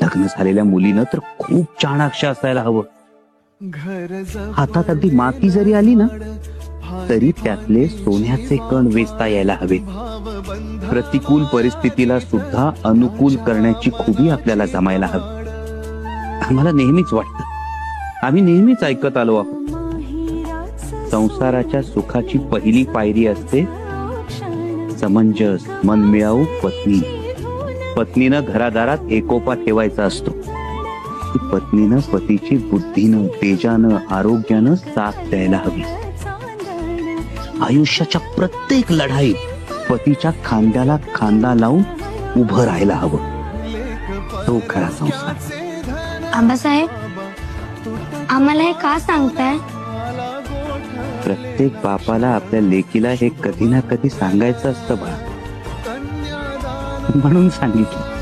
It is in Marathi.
लग्न झालेल्या मुलीनं तर खूप चाणाक्ष असायला हवं. हातात अगदी माती जरी आली ना तरी त्यातले सोन्याचे कण वेचता यायला हवेत. प्रतिकूल परिस्थितीला सुद्धा अनुकूल करण्याची खुबी आपल्याला जमायला हवी. आम्हाला नेहमीच वाटतं, आम्ही नेहमीच ऐकत आलो आहोत, संसाराच्या सुखाची पहिली पायरी असते समंजस मनमिळावू पत्नी. पत्नीनं घरादारात एकोपा ठेवायचा असतो. पत्नीनं पतीची बुद्धीनं तेजानं आरोग्यानं साथ द्यायला हवी. आयुष्याच्या प्रत्येक लढाईत पतीच्या खांद्याला खांदा लावून उभं राहायला हवं. तो खरा संसार. आबासाहेब, आम्हाला हे का सांगताय? प्रत्येक बापाला आपल्या लेकीला हे कधी ना कधी सांगायचं असतं बा, म्हणून सांगितलं.